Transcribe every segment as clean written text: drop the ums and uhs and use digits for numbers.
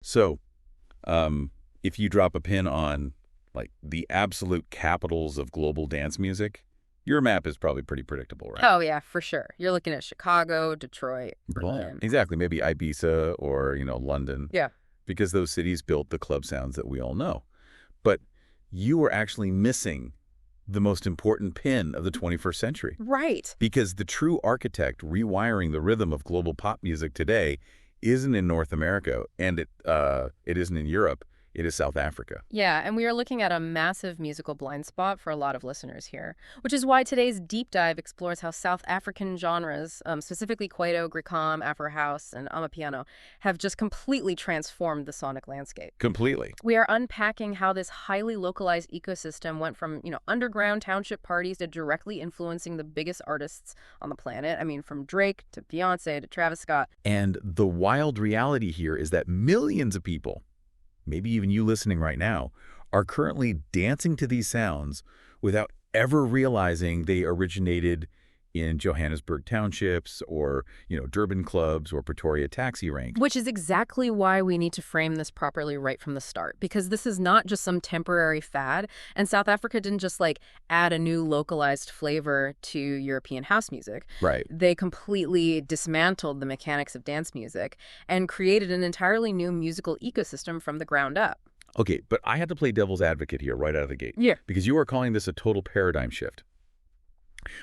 So, if you drop a pin on, like, the absolute capitals of global dance music, your map is probably pretty predictable, right? Oh, yeah, for sure. You're looking at Chicago, Detroit, Boom. Berlin. Exactly. Maybe Ibiza or, London, Yeah. because those cities built the club sounds that we all know. But you were actually missing the most important pin of the 21st century. Right. Because the true architect rewiring the rhythm of global pop music today isn't in North America, and it isn't in Europe. It is South Africa. Yeah, and we are looking at a massive musical blind spot for a lot of listeners here, which is why today's deep dive explores how South African genres, specifically Kwaito, Gqom, Afro House, and Amapiano, have just completely transformed the sonic landscape. Completely. We are unpacking how this highly localized ecosystem went from, underground township parties to directly influencing the biggest artists on the planet. I mean, from Drake to Beyonce to Travis Scott. And the wild reality here is that millions of people, maybe even you listening right now, are currently dancing to these sounds without ever realizing they originated in Johannesburg townships or, Durban clubs or Pretoria taxi ranks. Which is exactly why we need to frame this properly right from the start, because this is not just some temporary fad, and South Africa didn't just add a new localized flavor to European house music. Right. They completely dismantled the mechanics of dance music and created an entirely new musical ecosystem from the ground up. Okay, but I had to play devil's advocate here right out of the gate. Yeah. Because you are calling this a total paradigm shift.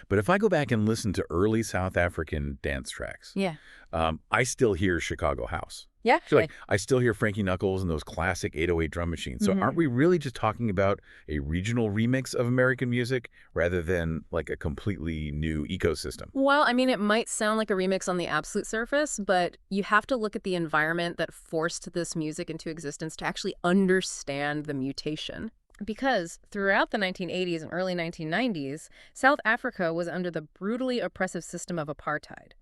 But if I go back and listen to early South African dance tracks, Yeah. I still hear Chicago house. Yeah. I still hear Frankie Knuckles and those classic 808 drum machines. So Mhm. aren't we really just talking about a regional remix of American music rather than like a completely new ecosystem? Well, I mean, it might sound like a remix on the absolute surface, but you have to look at the environment that forced this music into existence to actually understand the mutation. Because throughout the 1980s and early 1990s, South Africa was under the brutally oppressive system of apartheid.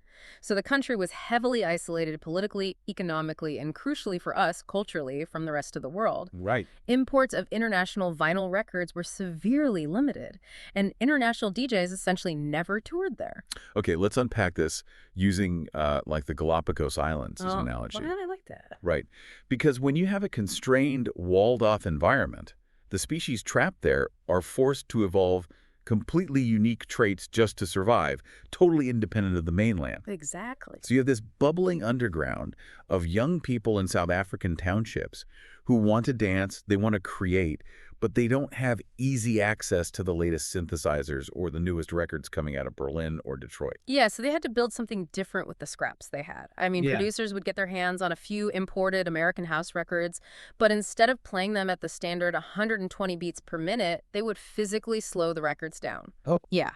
So the country was heavily isolated politically, economically, and crucially for us, culturally, from the rest of the world. Right. Imports of international vinyl records were severely limited, and international DJs essentially never toured there. Okay, let's unpack this using like the Galapagos Islands as an analogy. Well, I like that. Right. Because when you have a constrained, walled-off environment, the species trapped there are forced to evolve completely unique traits just to survive, totally independent of the mainland. Exactly. So you have this bubbling underground of young people in South African townships who want to dance, they want to create, but they don't have easy access to the latest synthesizers or the newest records coming out of Berlin or Detroit. Yeah, so they had to build something different with the scraps they had. I mean, Yeah. producers would get their hands on a few imported American house records, but instead of playing them at the standard 120 beats per minute, they would physically slow the records down. Oh. Yeah.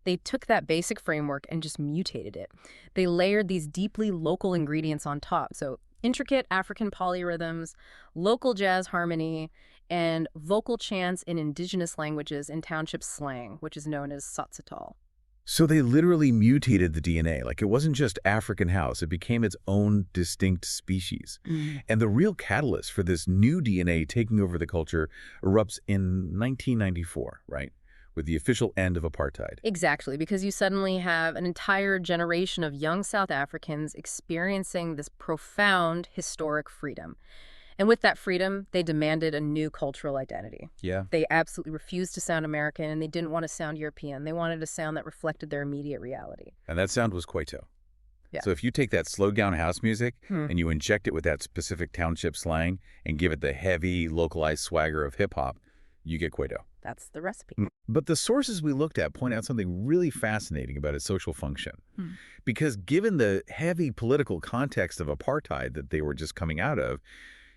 They took that basic framework and just mutated it. They layered these deeply local ingredients on top. So intricate African polyrhythms, local jazz harmony, and vocal chants in indigenous languages in township slang, which is known as Tsatsital. So they literally mutated the DNA. Like, it wasn't just African house, it became its own distinct species. And the real catalyst for this new DNA taking over the culture erupts in 1994, right? With the official end of apartheid. Exactly, because you suddenly have an entire generation of young South Africans experiencing this profound historic freedom. And with that freedom, they demanded a new cultural identity. Yeah. They absolutely refused to sound American, and they didn't want to sound European. They wanted a sound that reflected their immediate reality. And that sound was Kwaito. Yeah. So if you take that slowed down house music Hmm. and you inject it with that specific township slang and give it the heavy, localized swagger of hip-hop, you get Kwaito. That's the recipe. But the sources we looked at point out something really fascinating about its social function. Because given the heavy political context of apartheid that they were just coming out of,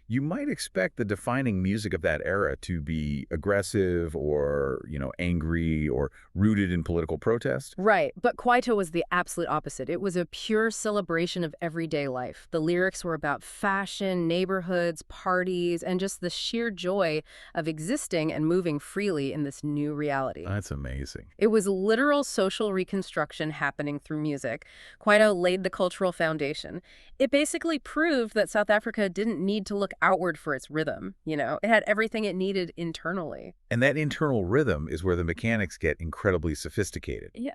you might expect the defining music of that era to be aggressive or, angry or rooted in political protest. Right, but Kwaito was the absolute opposite. It was a pure celebration of everyday life. The lyrics were about fashion, neighborhoods, parties, and just the sheer joy of existing and moving freely in this new reality. That's amazing. It was literal social reconstruction happening through music. Kwaito laid the cultural foundation. It basically proved that South Africa didn't need to look outward for its rhythm. It had everything it needed internally. And that internal rhythm is where the mechanics get incredibly sophisticated. Yeah.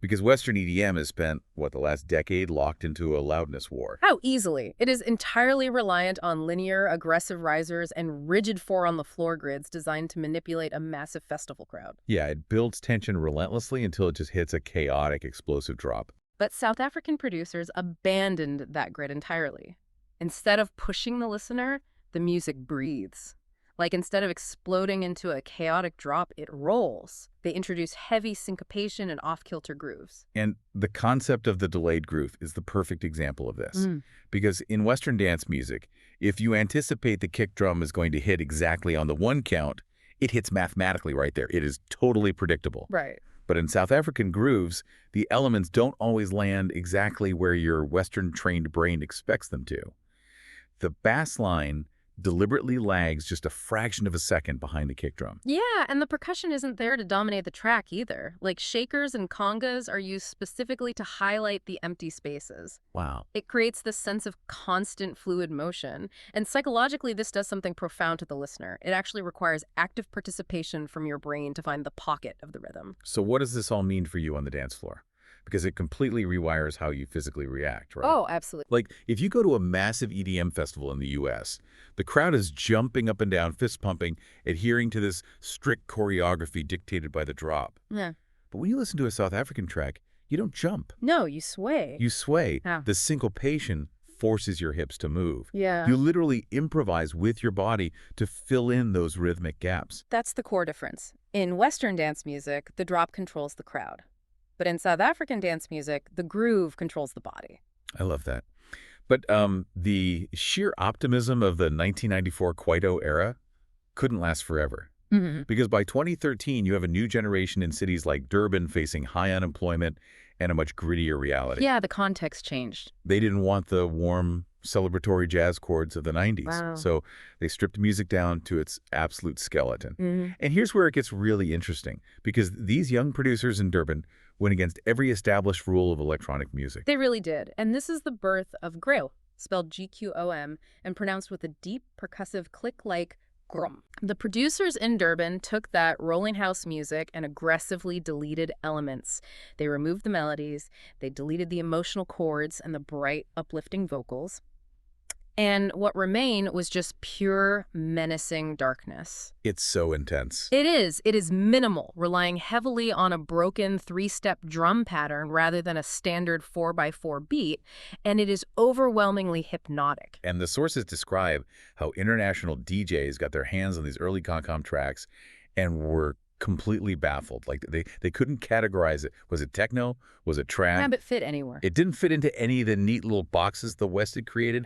Because Western EDM has spent, what, the last decade locked into a loudness war. How easily? It is entirely reliant on linear, aggressive risers and rigid four-on-the-floor grids designed to manipulate a massive festival crowd. Yeah, it builds tension relentlessly until it just hits a chaotic, explosive drop. But South African producers abandoned that grid entirely. Instead of pushing the listener, the music breathes. Like, instead of exploding into a chaotic drop, it rolls. They introduce heavy syncopation and off-kilter grooves. And the concept of the delayed groove is the perfect example of this. Because in Western dance music, if you anticipate the kick drum is going to hit exactly on the one count, it hits mathematically right there. It is totally predictable. Right. But in South African grooves, the elements don't always land exactly where your Western-trained brain expects them to. The bass line deliberately lags just a fraction of a second behind the kick drum. Yeah, and the percussion isn't there to dominate the track either. Like, shakers and congas are used specifically to highlight the empty spaces. Wow. It creates this sense of constant fluid motion. And psychologically, this does something profound to the listener. It actually requires active participation from your brain to find the pocket of the rhythm. So what does this all mean for you on the dance floor? Because it completely rewires how you physically react, right? Oh, absolutely. Like, if you go to a massive EDM festival in the U.S., the crowd is jumping up and down, fist pumping, adhering to this strict choreography dictated by the drop. Yeah. But when you listen to a South African track, you don't jump. No, you sway. You sway. Yeah. The syncopation forces your hips to move. Yeah. You literally improvise with your body to fill in those rhythmic gaps. That's the core difference. In Western dance music, the drop controls the crowd. But in South African dance music, the groove controls the body. I love that. But the sheer optimism of the 1994 Kwaito era couldn't last forever. Because by 2013, you have a new generation in cities like Durban facing high unemployment and a much grittier reality. Yeah, the context changed. They didn't want the warm, celebratory jazz chords of the 90s. Wow. So they stripped music down to its absolute skeleton. And here's where it gets really interesting, because these young producers in Durban went against every established rule of electronic music. They really did. And this is the birth of Gqom, spelled Gqom, and pronounced with a deep, percussive click like Gqom. The producers in Durban took that rolling house music and aggressively deleted elements. They removed the melodies, they deleted the emotional chords and the bright, uplifting vocals. And what remained was just pure, menacing darkness. It's so intense. It is. It is minimal, relying heavily on a broken three-step drum pattern rather than a standard 4x4 beat, and it is overwhelmingly hypnotic. And the sources describe how international DJs got their hands on these early Gqom tracks and were completely baffled. Like, they couldn't categorize it. Was it techno? Was it trap? Yeah, but fit anywhere. It didn't fit into any of the neat little boxes the West had created.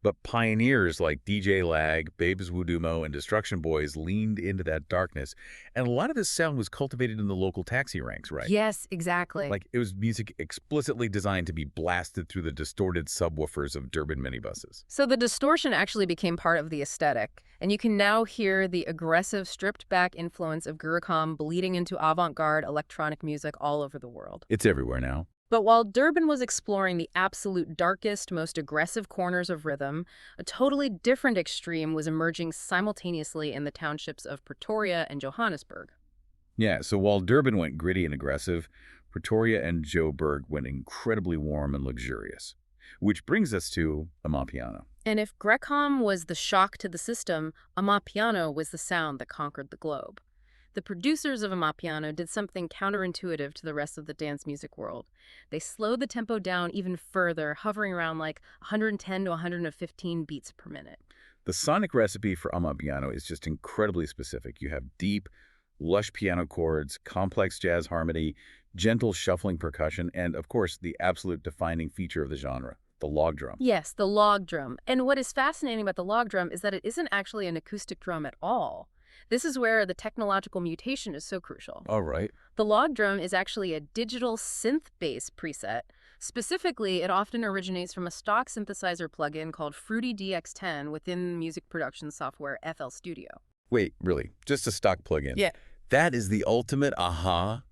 But pioneers like DJ Lag, Babes Wodumo, and Destruction Boys leaned into that darkness. And a lot of this sound was cultivated in the local taxi ranks, right? Yes, exactly. Like, it was music explicitly designed to be blasted through the distorted subwoofers of Durban minibuses. So the distortion actually became part of the aesthetic. And you can now hear the aggressive, stripped-back influence of Gqom bleeding into avant-garde electronic music all over the world. It's everywhere now. But while Durban was exploring the absolute darkest, most aggressive corners of rhythm, a totally different extreme was emerging simultaneously in the townships of Pretoria and Johannesburg. Yeah, so while Durban went gritty and aggressive, Pretoria and Joburg went incredibly warm and luxurious. Which brings us to Amapiano. And if Gqom was the shock to the system, Amapiano was the sound that conquered the globe. The producers of Amapiano did something counterintuitive to the rest of the dance music world. They slowed the tempo down even further, hovering around like 110 to 115 beats per minute. The sonic recipe for Amapiano is just incredibly specific. You have deep, lush piano chords, complex jazz harmony, gentle shuffling percussion, and, of course, the absolute defining feature of the genre, the log drum. Yes, the log drum. And what is fascinating about the log drum is that it isn't actually an acoustic drum at all. This is where the technological mutation is so crucial. All right. The log drum is actually a digital synth-based preset. Specifically, it often originates from a stock synthesizer plugin called Fruity DX10 within music production software FL Studio. Wait, really? Just a stock plugin? Yeah. That is the ultimate aha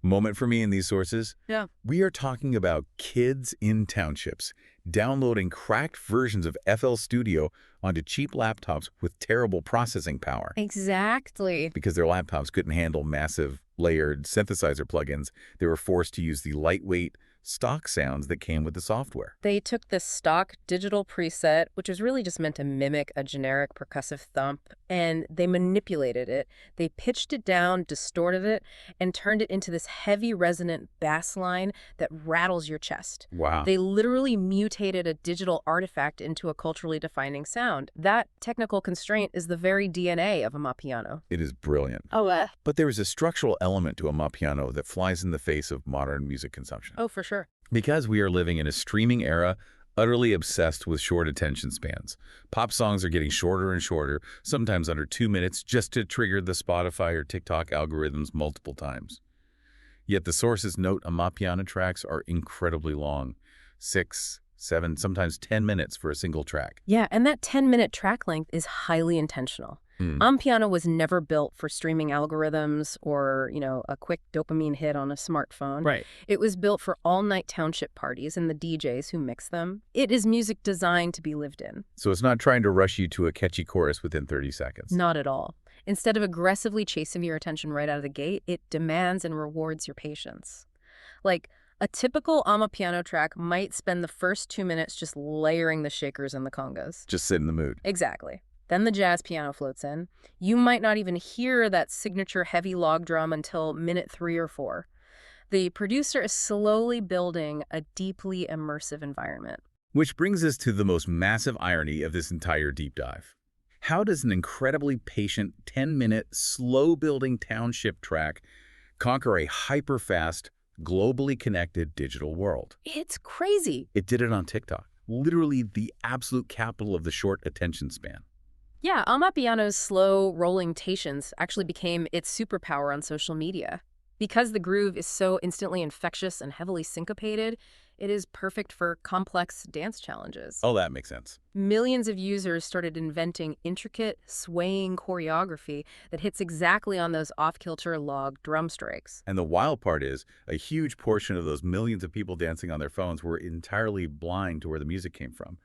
moment for me in these sources. Yeah. We are talking about kids in townships downloading cracked versions of FL Studio onto cheap laptops with terrible processing power. Exactly. Because their laptops couldn't handle massive layered synthesizer plugins, they were forced to use the lightweight, stock sounds that came with the software. They took this stock digital preset, which was really just meant to mimic a generic percussive thump, and they manipulated it. They pitched it down, distorted it, and turned it into this heavy resonant bass line that rattles your chest. Wow. They literally mutated a digital artifact into a culturally defining sound. That technical constraint is the very DNA of Amapiano. It is brilliant. Oh, But there is a structural element to Amapiano that flies in the face of modern music consumption. oh, for sure. Because we are living in a streaming era, utterly obsessed with short attention spans. Pop songs are getting shorter and shorter, sometimes under 2 minutes, just to trigger the Spotify or TikTok algorithms multiple times. Yet the sources note Amapiano tracks are incredibly long, 6, 7, sometimes 10 minutes for a single track. Yeah, and that 10-minute track length is highly intentional. Amapiano was never built for streaming algorithms or, a quick dopamine hit on a smartphone. Right. It was built for all-night township parties and the DJs who mix them. It is music designed to be lived in. So it's not trying to rush you to a catchy chorus within 30 seconds. Not at all. Instead of aggressively chasing your attention right out of the gate, it demands and rewards your patience. Like, a typical Amapiano track might spend the first 2 minutes just layering the shakers and the congas. Just sit in the mood. Exactly. Then the jazz piano floats in. You might not even hear that signature heavy log drum until minute 3 or 4. The producer is slowly building a deeply immersive environment. Which brings us to the most massive irony of this entire deep dive. How does an incredibly patient 10-minute slow-building township track conquer a hyper-fast, globally connected digital world? It's crazy. It did it on TikTok, literally the absolute capital of the short attention span. Yeah, Amapiano's slow rolling-tations actually became its superpower on social media. Because the groove is so instantly infectious and heavily syncopated, it is perfect for complex dance challenges. Oh, that makes sense. Millions of users started inventing intricate, swaying choreography that hits exactly on those off-kilter log drum strikes. And the wild part is, a huge portion of those millions of people dancing on their phones were entirely blind to where the music came from.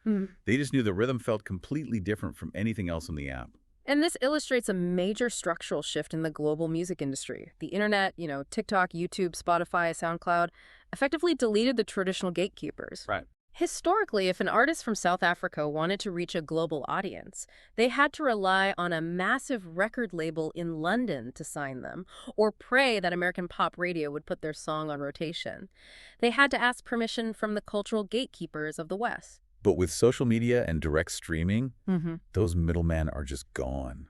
They just knew the rhythm felt completely different from anything else in the app. And this illustrates a major structural shift in the global music industry. The internet, TikTok, YouTube, Spotify, SoundCloud, effectively deleted the traditional gatekeepers. Right. Historically, if an artist from South Africa wanted to reach a global audience, they had to rely on a massive record label in London to sign them, or pray that American pop radio would put their song on rotation. They had to ask permission from the cultural gatekeepers of the West. But with social media and direct streaming, those middlemen are just gone.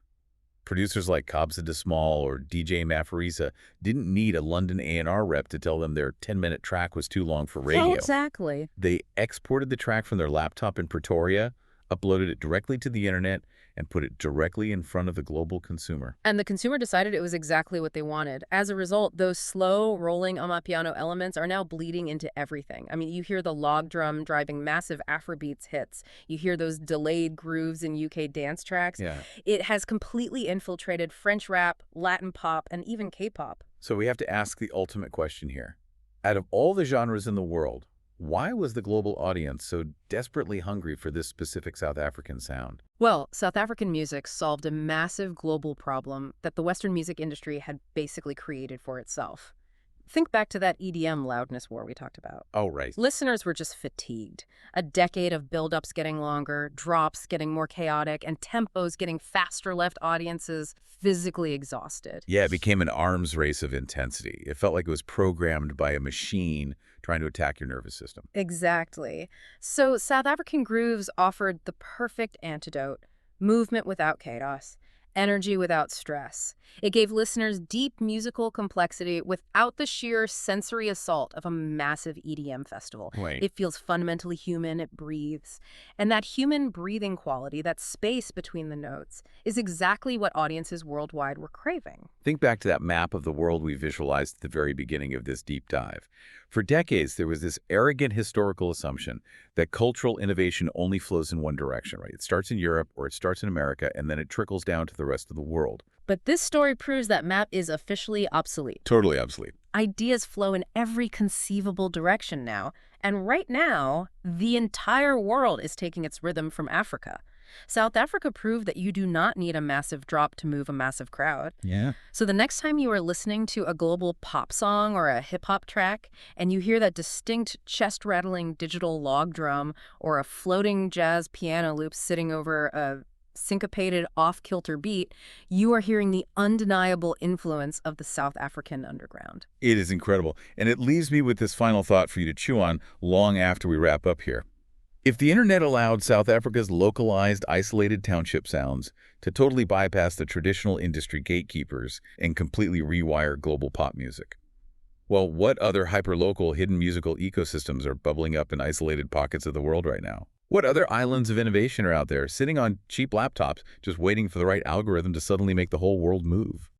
Producers like Kabza De Small or DJ Mafarisa didn't need a London A&R rep to tell them their 10-minute track was too long for radio. Exactly. They exported the track from their laptop in Pretoria, uploaded it directly to the internet, and put it directly in front of the global consumer. And the consumer decided it was exactly what they wanted. As a result, those slow, rolling Amapiano elements are now bleeding into everything. I mean, you hear the log drum driving massive Afrobeats hits. You hear those delayed grooves in UK dance tracks. Yeah. It has completely infiltrated French rap, Latin pop, and even K-pop. So we have to ask the ultimate question here. Out of all the genres in the world, why was the global audience so desperately hungry for this specific South African sound? Well, South African music solved a massive global problem that the Western music industry had basically created for itself. Think back to that EDM loudness war we talked about. Oh, right. Listeners were just fatigued. A decade of build-ups getting longer, drops getting more chaotic, and tempos getting faster left audiences physically exhausted. Yeah, it became an arms race of intensity. It felt like it was programmed by a machine trying to attack your nervous system. Exactly. So South African grooves offered the perfect antidote: movement without chaos, energy without stress. It gave listeners deep musical complexity without the sheer sensory assault of a massive EDM festival. Right. It feels fundamentally human, it breathes. And that human breathing quality, that space between the notes, is exactly what audiences worldwide were craving. Think back to that map of the world we visualized at the very beginning of this deep dive. For decades, there was this arrogant historical assumption that cultural innovation only flows in one direction, right? It starts in Europe or it starts in America, and then it trickles down to the rest of the world. But this story proves that map is officially obsolete. Totally obsolete. Ideas flow in every conceivable direction now. And right now, the entire world is taking its rhythm from Africa. South Africa proved that you do not need a massive drop to move a massive crowd. Yeah. So the next time you are listening to a global pop song or a hip-hop track and you hear that distinct chest-rattling digital log drum or a floating jazz piano loop sitting over a syncopated off-kilter beat, you are hearing the undeniable influence of the South African underground. It is incredible. And it leaves me with this final thought for you to chew on long after we wrap up here. If the internet allowed South Africa's localized, isolated township sounds to totally bypass the traditional industry gatekeepers and completely rewire global pop music, well, what other hyperlocal hidden musical ecosystems are bubbling up in isolated pockets of the world right now? What other islands of innovation are out there, sitting on cheap laptops, just waiting for the right algorithm to suddenly make the whole world move?